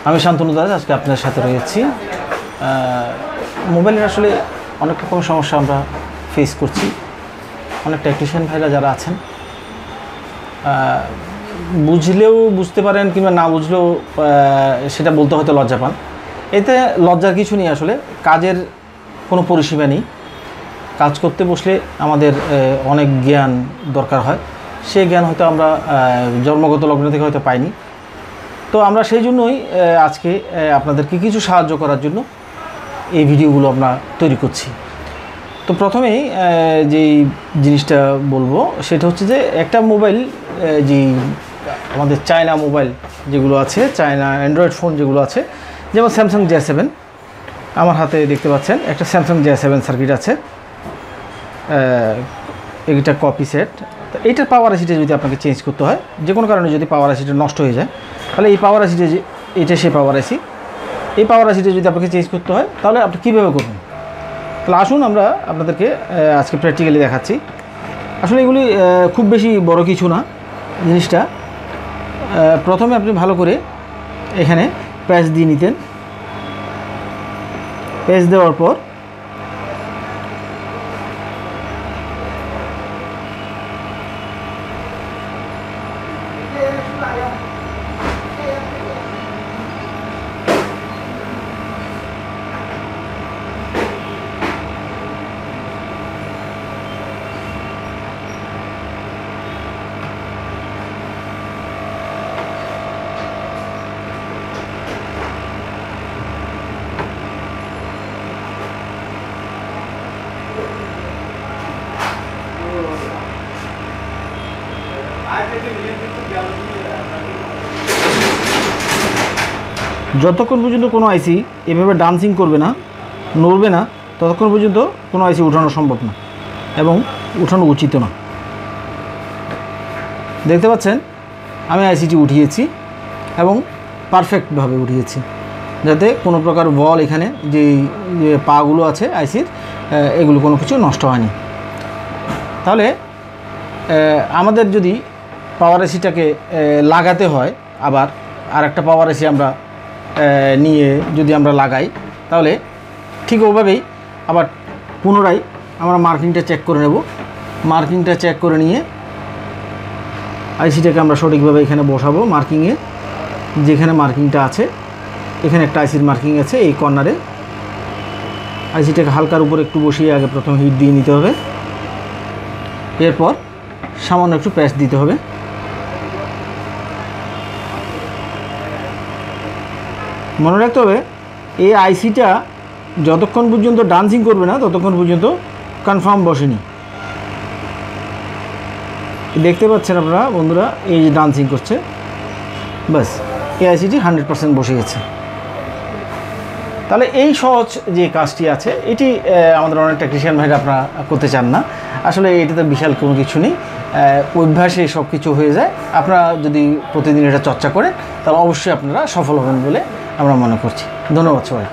আমি শান্তনু দাস আজকে আপনার সাথে রয়েছি। মোবাইলের আসলে অনেক রকম সমস্যা আমরা ফেস করছি। অনেক টেকনিশিয়ান ভাইরা যারা আছেন বুঝলেও বুঝতে পারেন কিংবা না বুঝলেও সেটা বলতে হয়তো লজ্জা পান। এতে লজ্জার কিছু নেই, আসলে কাজের কোনো পরিসীমা নেই। কাজ করতে বসলে আমাদের অনেক জ্ঞান দরকার হয়, সেই জ্ঞান হয়তো আমরা জন্মগত লগ্ন থেকে হয়তো পাইনি। তো আমরা সেই জন্যই আজকে আপনাদেরকে কিছু সাহায্য করার জন্য এই ভিডিওগুলো আমরা তৈরি করছি। তো প্রথমেই যেই জিনিসটা বলবো সেটা হচ্ছে যে একটা মোবাইল, যেই আমাদের চায়না মোবাইল যেগুলো আছে, চায়না অ্যান্ড্রয়েড ফোন যেগুলো আছে, যেমন স্যামসাং J7 আমার হাতে দেখতে পাচ্ছেন, একটা স্যামসাং J7 সার্কিট আছে, এটা কপি সেট। তো এইটার পাওয়ার আইসিটা যদি আপনাকে চেঞ্জ করতে হয়, যে কোনো কারণে যদি পাওয়ার আইসিটা নষ্ট হয়ে যায়, তাহলে এই পাওয়ার আইসিটা যে এটা সেই পাওয়ার আইসি, এই পাওয়ার আইসিটা যদি আপনাকে চেঞ্জ করতে হয় তাহলে আপনি কীভাবে করবেন? তাহলে আসুন আমরা আপনাদেরকে আজকে প্র্যাকটিক্যালি দেখাচ্ছি। আসলে এগুলি খুব বেশি বড় কিছু না। জিনিসটা প্রথমে আপনি ভালো করে এখানে প্যাচ দিয়ে নিতেন। প্যাচ দেওয়ার পর যতক্ষণ পর্যন্ত কোনো আইসি এভাবে ডান্সিং করবে না, নড়বে না, ততক্ষণ পর্যন্ত কোনো আইসি উঠানো সম্ভব না এবং উঠানো উচিত না। দেখতে পাচ্ছেন আমি আইসিটি উঠিয়েছি এবং পারফেক্টভাবে উঠিয়েছি, যাতে কোনো প্রকার বল এখানে যে পাগুলো আছে আইসির, এগুলো কোনো কিছু নষ্ট হয়নি। তাহলে আমাদের যদি পাওয়ার আইসিটাকে লাগাতে হয়, আবার আর একটা পাওয়ার আইসি আমরা নিয়ে যদি আমরা লাগাই, তাহলে ঠিক ওভাবেই আবার পুনরায় আমরা মার্কিংটা চেক করে নেব। মার্কিংটা চেক করে নিয়ে আইসিটাকে আমরা সঠিকভাবে এখানে বসাবো। মার্কিংয়ে যেখানে মার্কিংটা আছে, এখানে একটা আইসির মার্কিং আছে এই কর্নারে। আইসিটাকে হালকার উপর একটু বসিয়ে আগে প্রথম হিট দিয়ে নিতে হবে, এরপর সামান্য একটু প্যাচ দিতে হবে। মনে রাখতে হবে এই আইসিটা যতক্ষণ পর্যন্ত ডান্সিং করবে না ততক্ষণ পর্যন্ত কনফার্ম বসেনি। দেখতে পাচ্ছেন আপনারা বন্ধুরা, এই যে ডান্সিং করছে, বাস এই আইসিটি 100% বসে গেছে। তাহলে এই সহজ যে কাজটি আছে, এটি আমাদের অনেক টেকনিশিয়ান ভাইরা আপনারা করতে চান না। আসলে এটাতে বিশাল কোনো কিছু নেই, অভ্যাসে সব কিছু হয়ে যায়। আপনারা যদি প্রতিদিন এটা চর্চা করেন তাহলে অবশ্যই আপনারা সফল হবেন বলে আমরা মনে করছি। ধন্যবাদ সবাই।